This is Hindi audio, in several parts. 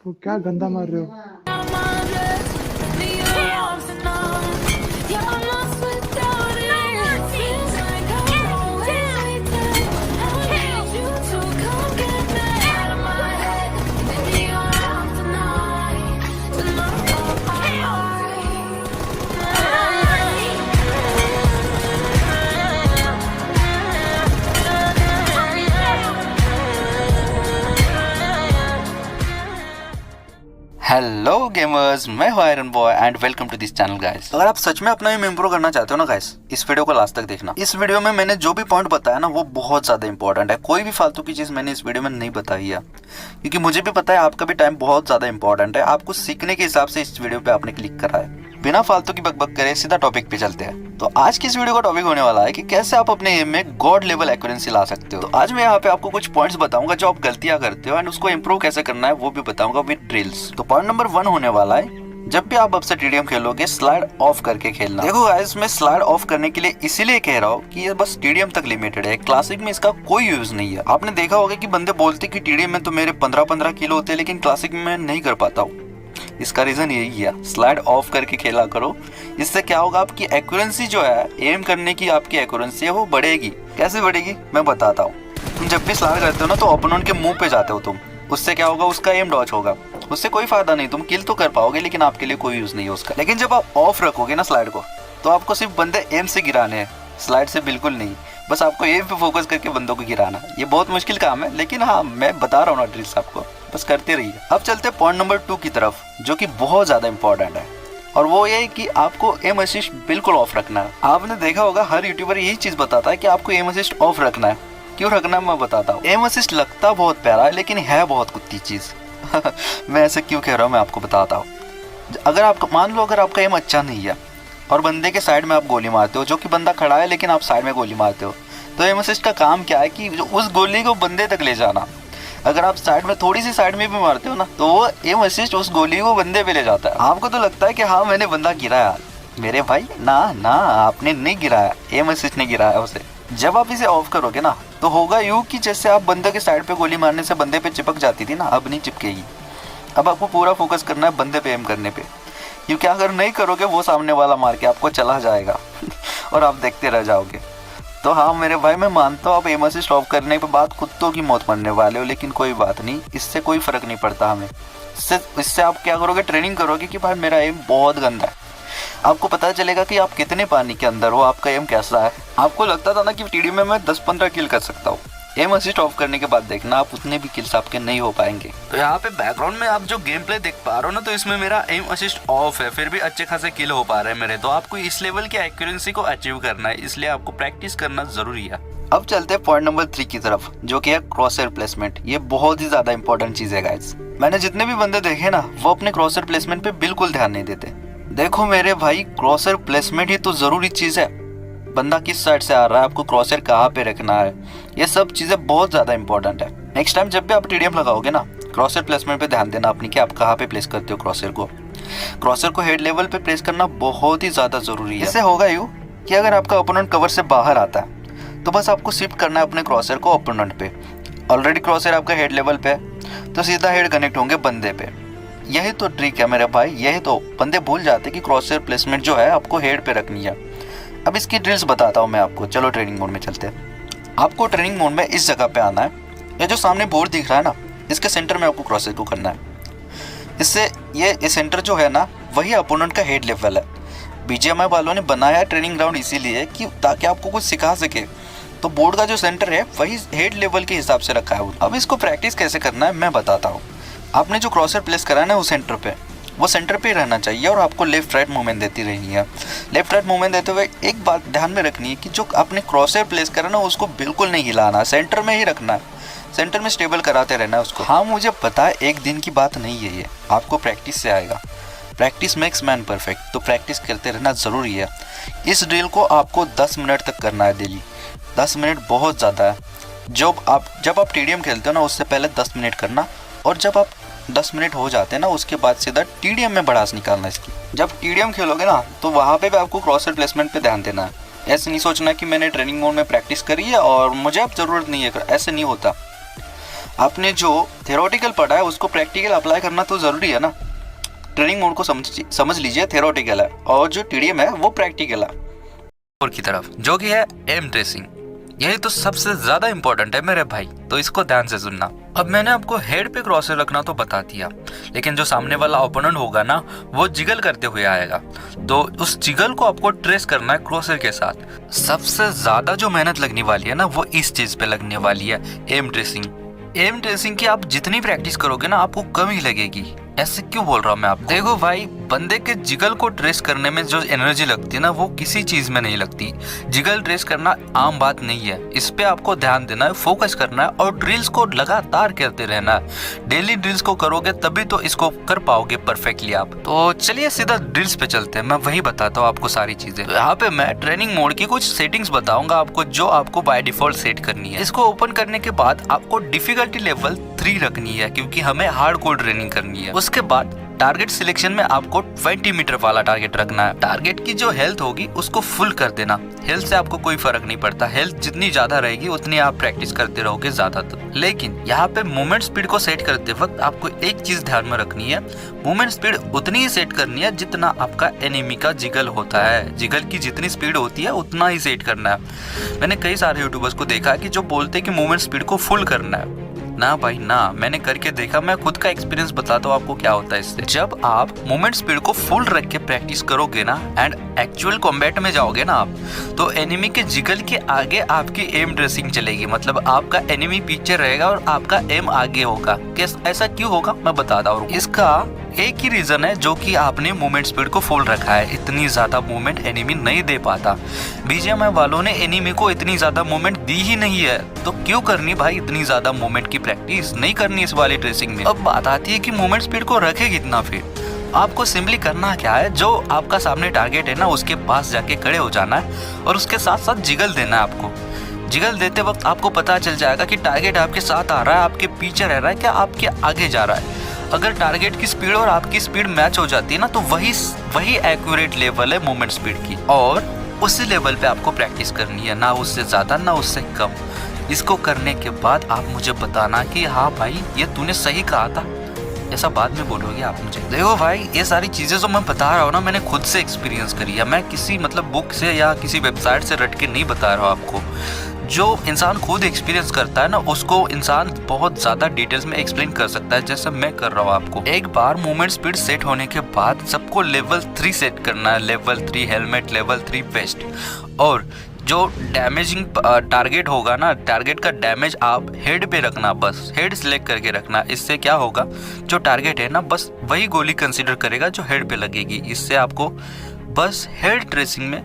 तो क्या गंदा मार रहे हो? हेलो गेमर्स, मैं हूं Iron Boy and welcome to this channel guys. अगर आप सच में अपना एम इम्प्रूव करना चाहते हो ना गाइस, इस वीडियो को लास्ट तक देखना। इस वीडियो में मैंने जो भी पॉइंट बताया ना वो बहुत ज्यादा इंपॉर्टेंट है। कोई भी फालतू की चीज मैंने इस वीडियो में नहीं बताई है, क्योंकि मुझे भी पता है आपका भी टाइम बहुत ज्यादा इंपॉर्टेंट है। आपको सीखने के हिसाब से इस वीडियो पे आपने क्लिक करा है। बिना फालतू की बकबक करे सीधा टॉपिक पे चलते हैं। तो आज की इस वीडियो का टॉपिक होने वाला है कि कैसे आप अपने एम में गॉड लेवल एक्यूरेंसी ला सकते हो। तो आज मैं यहाँ पे आपको कुछ पॉइंट्स बताऊंगा जो आप गलतियां करते हो एंड उसको इंप्रूव कैसे करना है वो भी बताऊंगा विद ड्रिल्स। तो पॉइंट नंबर 1 होने वाला है, जब भी आप अपसेट टीडीएम खेलोगे स्लाइड ऑफ करके खेलना। देखो गाइस, मैं स्लाइड ऑफ करने के लिए इसीलिए कह रहा हूँ कि ये बस टीडीएम तक लिमिटेड है। क्लासिक में इसका कोई यूज नहीं है। आपने देखा होगा कि बंदे बोलते कि टीडीएम में तो मेरे 15-15 किलो होते हैं, लेकिन क्लासिक में मैं नहीं कर पाता हूँ। इसका रीजन यही है, स्लाइड ऑफ करके खेला करो। इससे क्या होगा, आपकी एक्यूरेंसी जो है, एम करने की आपकी एक्यूरेंसी है वो बढ़ेगी। कैसे बढ़ेगी मैं बताता हूँ। तुम जब भी स्लाइड करते हो ना तो ओपोनेंट के मुंह पे जाते हो तुम, उससे क्या होगा, उसका एम डॉच होगा, उससे कोई फायदा नहीं। तुम किल तो कर पाओगे लेकिन आपके लिए कोई यूज नहीं है उसका। लेकिन जब आप ऑफ रखोगे ना स्लाइड को, तो आपको सिर्फ बंदे एम से गिराने हैं, स्लाइड से बिल्कुल नहीं। बस आपको एम पे फोकस करके बंदों को गिराना। ये बहुत मुश्किल काम है, लेकिन हाँ मैं बता रहा हूँ ना ट्रिक्स आपको, बस करते रहिए। अब चलते हैं पॉइंट नंबर 2 की तरफ, जो कि बहुत ज्यादा इंपॉर्टेंट है, और वो ये है कि आपको एम असिस्ट बिल्कुल ऑफ रखना है। आपने देखा होगा हर यूट्यूबर यही चीज बताता है कि आपको एम असिस्ट ऑफ रखना है। क्यों रखना है मैं बताता हूँ। एम असिस्ट लगता बहुत प्यारा है लेकिन है बहुत कुत्ती चीज। मैं ऐसे क्यों कह रहा हूँ मैं आपको बताता हूँ। अगर आप मान लो, अगर आपका एम अच्छा नहीं है और बंदे के साइड में आप गोली मारते हो, जो कि बंदा खड़ा है लेकिन आप साइड में गोली मारते हो, तो एम असिस्ट का काम क्या है कि उस गोली को बंदे तक ले जाना। अगर आप साइड में थोड़ी सी साइड में भी मारते हो ना, तो वो एम असिस्ट उस गोली को बंदे पे ले जाता है। आपको तो लगता है कि हाँ मैंने बंदा गिराया, मेरे भाई ना ना, आपने नहीं गिराया, एम असिस्ट ने गिराया उसे। जब आप इसे ऑफ करोगे ना, तो होगा यूं कि जैसे आप बंदे के साइड पे गोली मारने से बंदे पे चिपक जाती थी ना, अब नहीं चिपकेगी। अब आपको पूरा फोकस करना है बंदे पे एम करने पे, क्योंकि अगर नहीं करोगे वो सामने वाला मार के आपको चला जाएगा और आप देखते रह जाओगे। तो हाँ मेरे भाई, मैं मानता हूँ आप एम असिस्ट ऑफ करने के बाद कुत्तों की मौत मरने वाले हो, लेकिन कोई बात नहीं, इससे कोई फर्क नहीं पड़ता हमें। इससे आप क्या करोगे, ट्रेनिंग करोगे कि भाई मेरा एम बहुत गंदा है। आपको पता चलेगा कि आप कितने पानी के अंदर हो, आपका एम कैसा है। आपको लगता था ना कि टीडी में मैं 10-15 किल कर सकता हूँ, एम असिस्ट ऑफ करने के बाद देखना आप उतने भी किल्स आपके नहीं हो पाएंगे। तो यहाँ पे बैकग्राउंड में आप जो गेम प्ले देख पा रहे हो ना, तो इसमें मेरा एम असिस्ट ऑफ है, फिर भी अच्छे खासे किल हो पा रहे हैं मेरे। तो आपको इस लेवल की एक्यूरेंसी को अचीव करना है, इसलिए आपको प्रैक्टिस करना जरूरी है। अब चलते हैं पॉइंट नंबर 3 की तरफ, जो कि है क्रॉसर प्लेसमेंट। ये बहुत ही ज्यादा इंपॉर्टेंट चीज है गाइस। मैंने जितने भी बंदे देखे ना, वो अपने क्रॉसर प्लेसमेंट पे बिल्कुल ध्यान नहीं देते। देखो मेरे भाई, क्रॉसर प्लेसमेंट ही तो जरूरी चीज है। बंदा किस साइड से आ रहा है, आपको क्रॉसर कहाँ पे रखना है, ये सब चीजें बहुत ज्यादा इंपॉर्टेंट है। नेक्स्ट टाइम जब भी आप टीडीएम लगाओगे ना, क्रॉसर प्लेसमेंट पे ध्यान देना अपनी, कि आप कहाँ पे प्लेस करते हो क्रॉसर को। क्रॉसर को हेड लेवल पे प्लेस करना बहुत ही ज्यादा जरूरी है। इससे होगा यूं कि अगर आपका ओपोनेंट कवर से बाहर आता है, तो बस आपको शिफ्ट करना है अपने क्रॉसर को ओपोनेंट पे। ऑलरेडी क्रॉसर आपका हेड लेवल पे है, तो सीधा हेड कनेक्ट होंगे बंदे पे। यही तो ट्रिक है मेरे भाई, यही तो बंदे भूल जाते कि क्रॉसर प्लेसमेंट जो है आपको हेड पे रखनी है। अब इसकी ड्रिल्स बताता हूँ मैं आपको। चलो ट्रेनिंग मोड में चलते हैं। आपको ट्रेनिंग मोड में इस जगह पे आना है, ये जो सामने बोर्ड दिख रहा है ना, इसके सेंटर में आपको क्रॉसर को करना है। इससे ये सेंटर जो है ना, वही अपोनेंट का हेड लेवल है। बीजीएमआई वालों ने बनाया ट्रेनिंग ग्राउंड इसीलिए कि ताकि आपको कुछ सिखा सके। तो बोर्ड का जो सेंटर है वही हेड लेवल के हिसाब से रखा है। अब इसको प्रैक्टिस कैसे करना है मैं बताता हूँ। आपने जो क्रॉसर प्लेस करा है ना, वो सेंटर पे रहना चाहिए और आपको लेफ्ट राइट मूवमेंट देती रहनी है। लेफ्ट राइट मूवमेंट देते हुए एक बात ध्यान में रखनी है कि जो आपने क्रॉसर प्लेस करा ना, उसको बिल्कुल नहीं हिलाना, सेंटर में ही रखना है, सेंटर में स्टेबल कराते रहना है उसको। हाँ मुझे पता है एक दिन की बात नहीं है ये, आपको प्रैक्टिस से आएगा। प्रैक्टिस मेक्स मैन परफेक्ट, तो प्रैक्टिस करते रहना ज़रूरी है। इस ड्रिल को आपको 10 मिनट तक करना है डेली। 10 मिनट बहुत ज़्यादा है। जब आप टीडीएम खेलते हो ना, उससे पहले 10 मिनट करना, और जब आप 10 मिनट हो जाते हैं ना, उसके बाद सीधा टीडीएम में भड़ास निकालना इसकी। जब टीडीएम खेलोगे ना, तो वहाँ पे भी आपको क्रॉसर प्लेसमेंट पे ध्यान देना है। ऐसे नहीं सोचना कि मैंने ट्रेनिंग मोड में प्रैक्टिस करी है और मुझे अब ज़रूरत नहीं है, ऐसे नहीं होता। आपने जो थ्योरेटिकल पढ़ा है उसको प्रैक्टिकल अप्लाई करना तो जरूरी है ना। ट्रेनिंग मोड को समझ लीजिए थ्योरेटिकल है और जो टीडीएम है वो प्रैक्टिकल है। और की तरफ जो कि है एम ट्रेसिंग, यही तो सबसे ज्यादा इंपॉर्टेंट है मेरे भाई, तो इसको ध्यान से सुनना। अब मैंने आपको हेड पे क्रॉसर रखना तो बता दिया, लेकिन जो सामने वाला ओपोनेंट होगा ना वो जिगल करते हुए आएगा, तो उस जिगल को आपको ट्रेस करना है क्रॉसर के साथ। सबसे ज्यादा जो मेहनत लगने वाली है ना वो इस चीज पे लगने वाली है, एम ट्रेसिंग। एम ट्रेसिंग की आप जितनी प्रैक्टिस करोगे ना आपको कम ही लगेगी। ऐसे क्यों बोल रहा हूँ मैं आपको? देखो भाई, बंदे के जिगल को ट्रेस करने में जो एनर्जी लगती है ना वो किसी चीज में नहीं लगती। जिगल ट्रेस करना आम बात नहीं है, इस पे आपको ध्यान देना है, फोकस करना है और ड्रिल्स को लगातार करते रहना है। डेली ड्रिल्स को करोगे तभी तो इसको कर पाओगे परफेक्टली आप। तो चलिए सीधा ड्रिल्स पे चलते हैं, मैं वही बताता हूँ आपको सारी चीजें। तो यहाँ पे मैं ट्रेनिंग मोड की कुछ सेटिंग्स बताऊंगा आपको जो आपको बाय डिफॉल्ट सेट करनी है। इसको ओपन करने के बाद आपको डिफिकल्टी लेवल 3 रखनी है क्योंकि हमें हार्डकोर ट्रेनिंग करनी है। उसके बाद टारगेट सिलेक्शन में आपको 20 मीटर वाला टारगेट रखना है। टारगेट की जो हेल्थ होगी उसको फुल कर देना। हेल्थ से आपको कोई फर्क नहीं पड़ता, हेल्थ जितनी ज्यादा रहेगी उतनी आप प्रैक्टिस करते रहोगे ज्यादातर। लेकिन यहाँ पे मूवमेंट स्पीड को सेट करते वक्त आपको एक चीज ध्यान में रखनी है, मूवमेंट स्पीड उतनी ही सेट करनी है जितना आपका एनिमी का जिगल होता है। जिगल की जितनी स्पीड होती है उतना ही सेट करना है। मैंने कई सारे यूट्यूबर्स को देखा कि जो बोलते हैं कि मूवमेंट स्पीड को फुल करना है, ना भाई ना, मैंने करके देखा, मैं खुद का एक्सपीरियंस बताता हूँ आपको क्या होता है इससे। जब आप मूवमेंट स्पीड को फुल रख के प्रैक्टिस करोगे ना एंड एक्चुअल कॉम्बैट में जाओगे ना आप, तो एनिमी के जिगल के आगे आपकी एम ड्रेसिंग चलेगी। मतलब आपका एनिमी पीछे रहेगा और आपका एम आगे होगा। ऐसा क्यों होगा मैं बताता हूँ। इसका एक ही रीजन है, जो कि आपने मूवमेंट स्पीड को फुल रखा है। इतनी ज्यादा मूवमेंट एनिमी नहीं दे पाता। बीजीएमआई वालों ने एनिमी को इतनी ज्यादा मूवमेंट दी ही नहीं है, तो क्यों करनी भाई इतनी ज्यादा मूवमेंट की प्रैक्टिस नहीं करनी इस वाली ड्रेसिंग में। अब बात आती है कि मूवमेंट स्पीड को रखे कितना। फिर आपको सिंपली करना क्या है, जो आपका सामने टारगेट है ना उसके पास जाके खड़े हो जाना है और उसके साथ साथ जिगल देना है आपको। जिगल देते वक्त आपको पता चल जाएगा कि टारगेट आपके साथ आ रहा है, आपके पीछे रह रहा है, क्या आपके आगे जा रहा है। अगर टारगेट की स्पीड और आपकी स्पीड मैच हो जाती है ना तो वही एक्यूरेट लेवल है मूवमेंट स्पीड की, और उसी लेवल पे आपको प्रैक्टिस करनी है, ना उससे ज्यादा ना उससे कम। इसको करने के बाद आप मुझे बताना कि हाँ भाई ये तूने सही कहा था, ऐसा बाद में बोलोगे आप मुझे। देखो भाई, ये सारी चीजें जो मैं बता रहा हूँ ना मैंने खुद से एक्सपीरियंस करी है। मैं किसी बुक से या किसी वेबसाइट से रट के नहीं बता रहा हूँ आपको। जो इंसान खुद एक्सपीरियंस करता है ना उसको इंसान बहुत ज्यादा डिटेल्स में एक्सप्लेन कर सकता है, जैसे मैं कर रहा हूँ आपको। एक बार मूवमेंट स्पीड सेट होने के बाद सबको लेवल 3 सेट करना है। लेवल 3 हेलमेट, लेवल 3 वेस्ट, और जो डैमेजिंग टारगेट होगा ना, टारगेट का डैमेज आप हेड पे रखना, बस हेड सिलेक्ट करके रखना। इससे क्या होगा, जो टारगेट है ना बस वही गोली कंसीडर करेगा जो हेड पे लगेगी। इससे आपको बस हेड ट्रेसिंग में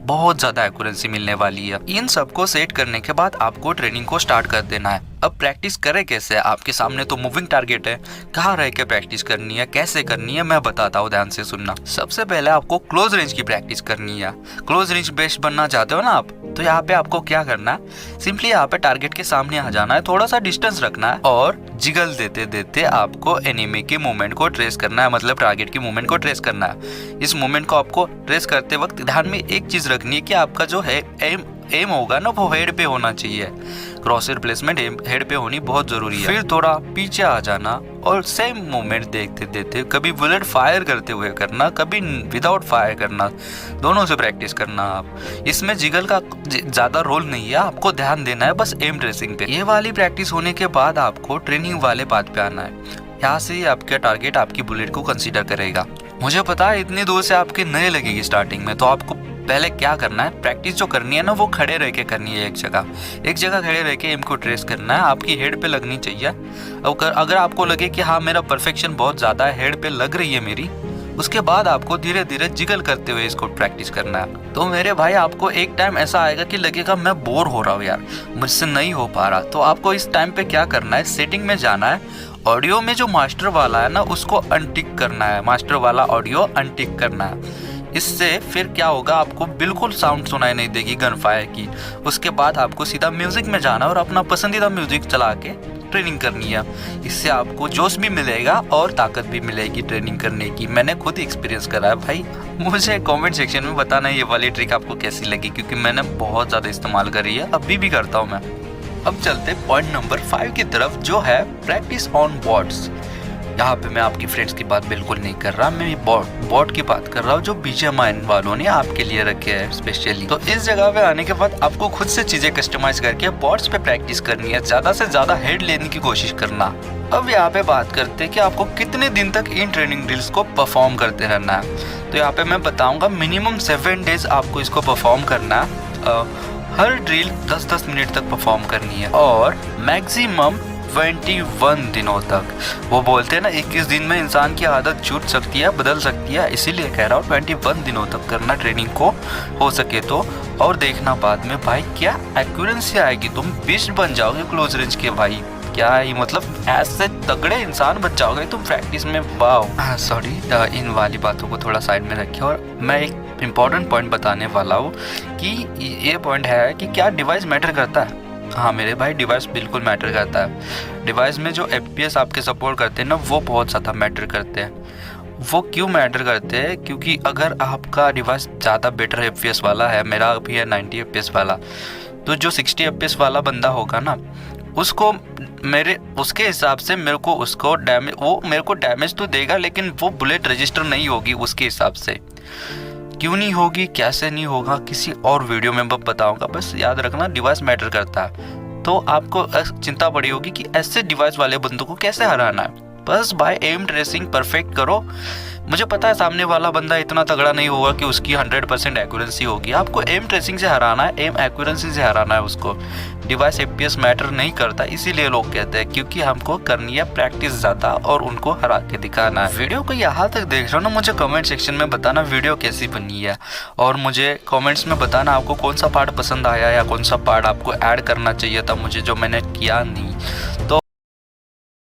बहुत ज्यादा एक्यूरेंसी मिलने वाली है। इन सबको सेट करने के बाद आपको ट्रेनिंग को स्टार्ट कर देना है। अब प्रैक्टिस करें कैसे? आपके सामने तो मूविंग टारगेट है, कहाँ रह के प्रैक्टिस करनी है, कैसे करनी है मैं बताता हूँ, ध्यान से सुनना। सबसे पहले आपको क्लोज रेंज की प्रैक्टिस करनी है। क्लोज रेंज बेस्ट बनना चाहते हो ना आप, तो यहाँ पे आपको क्या करना है, सिंपली यहाँ पे टारगेट के सामने आ जाना है, थोड़ा सा डिस्टेंस रखना है और जिगल देते देते आपको एनिमी के मूवमेंट को ट्रेस करना है, मतलब टारगेट की मूवमेंट को ट्रेस करना है। इस मूवमेंट को आपको ट्रेस करते वक्त ध्यान में एक चीज रखनी है कि आपका जो है एम होगा ना वो हेड पे होना चाहिए। क्रॉसर प्लेसमेंट हेड पे होनी बहुत जरूरी है। फिर थोड़ा पीछे आ जाना और सेम मूवमेंट देखते देते कभी बुलेट फायर करते हुए करना, कभी विदाउट फायर करना, दोनों से प्रैक्टिस करना आप। इसमें जिगल का ज्यादा रोल नहीं है, आपको ध्यान देना है बस एम ट्रेसिंग पे। ये वाली प्रैक्टिस होने के बाद आपको ट्रेनिंग वाले बात पे आना है। यहाँ से आपका टारगेट आपकी बुलेट को कंसीडर करेगा। मुझे पता है इतनी दूर से आपके नए लगेगी स्टार्टिंग में, तो आपको पहले क्या करना है, प्रैक्टिस जो करनी है ना वो खड़े रह के करनी है। एक जगह खड़े रह के एम को ट्रेस करना है, आपकी हेड पे लगनी चाहिए। अगर आपको लगे कि हाँ मेरा परफेक्शन बहुत ज़्यादा है, हेड पे लग रही है मेरी, उसके बाद आपको धीरे धीरे जिगल करते हुए इसको प्रैक्टिस करना है। तो मेरे भाई आपको एक टाइम ऐसा आएगा कि लगेगा मैं बोर हो रहा हूँ यार, मुझसे नहीं हो पा रहा। तो आपको इस टाइम पे क्या करना है, सेटिंग में जाना है, ऑडियो में जो मास्टर वाला है ना उसको अनटिक करना है, मास्टर वाला ऑडियो अनटिक करना है। इससे फिर क्या होगा, आपको बिल्कुल साउंड सुनाई नहीं देगी गन फायर की। उसके बाद आपको सीधा म्यूजिक में जाना और अपना पसंदीदा म्यूजिक चला के ट्रेनिंग करनी है। इससे आपको जोश भी मिलेगा और ताकत भी मिलेगी ट्रेनिंग करने की। मैंने खुद एक्सपीरियंस करा है भाई। मुझे कमेंट सेक्शन में बताना ये वाली ट्रिक आपको कैसी लगी, क्योंकि मैंने बहुत ज़्यादा इस्तेमाल करी है, अभी भी करता हूँ मैं। अब चलते पॉइंट नंबर 5 की तरफ, जो है प्रैक्टिस ऑन बोर्ड्स। यहाँ पे मैं आपकी फ्रेंड्स की बात बिल्कुल नहीं कर रहा, मैं बोर्ड की बात कर रहा हूँ जो BGMI वालों ने आपके लिए रखे हैं स्पेशली। तो इस जगह पे आने के बाद आपको खुद से चीजें कस्टमाइज करके बोर्ड्स पे प्रैक्टिस करनी है, ज्यादा से ज्यादा हेड लेने की कोशिश करना। अब यहाँ पे बात करते हैं कि आपको कितने दिन तक इन ट्रेनिंग ड्रिल्स को परफॉर्म करते रहना है। तो यहाँ पे मैं बताऊंगा मिनिमम 7 डेज आपको इसको परफॉर्म करना है। हर ड्रिल 10-10 मिनट तक परफॉर्म करनी है और मैक्सिमम 21 दिनों तक। वो बोलते हैं ना 21 दिन में इंसान की आदत छूट सकती है, बदल सकती है, इसीलिए कह रहा हूँ 21 दिनों तक करना ट्रेनिंग को हो सके तो। और देखना बाद में भाई क्या एक्यूरेंसी आएगी, तुम बीस्ट बन जाओगे क्लोज रेंज के भाई। क्या ही मतलब ऐसे तगड़े इंसान बन जाओगे तुम प्रैक्टिस में। वाओ सॉरी, इन वाली बातों को थोड़ा साइड में रखिए और मैं एक इम्पॉर्टेंट पॉइंट बताने वाला हूँ कि ये पॉइंट है कि क्या डिवाइस मैटर करता है। हाँ मेरे भाई, डिवाइस बिल्कुल मैटर करता है। डिवाइस में जो FPS आपके सपोर्ट करते हैं ना, वो बहुत ज़्यादा मैटर करते हैं। वो क्यों मैटर करते हैं? क्योंकि अगर आपका डिवाइस ज़्यादा बेटर FPS वाला है, मेरा अभी है 90 FPS वाला, तो जो 60 FPS वाला बंदा होगा ना, उसको उसके हिसाब से मेरे को डैमेज तो देगा, लेकिन वो बुलेट रजिस्टर नहीं होगी उसके हिसाब से। क्यों नहीं होगी, कैसे नहीं होगा, किसी और वीडियो में मैं बताऊंगा। बस याद रखना डिवाइस मैटर करता है। तो आपको चिंता पड़ी होगी कि ऐसे डिवाइस वाले बंदों को कैसे हराना है। बस बाय एम ट्रेसिंग परफेक्ट करो। मुझे पता है सामने वाला बंदा इतना तगड़ा नहीं होगा कि उसकी 100% एक्यूरेंसी होगी। आपको एम ट्रेसिंग से हराना है, एम एक्यूरेंसी से हराना है उसको। डिवाइस FPS मैटर नहीं करता, इसीलिए लोग कहते हैं, क्योंकि हमको करनी है प्रैक्टिस ज़्यादा और उनको हरा के दिखाना है। वीडियो को यहाँ तक देख रहे हो ना, मुझे कमेंट सेक्शन में बताना वीडियो कैसी बनी है, और मुझे कमेंट्स में बताना आपको कौन सा पार्ट पसंद आया या कौन सा पार्ट आपको ऐड करना चाहिए था मुझे, जो मैंने किया नहीं।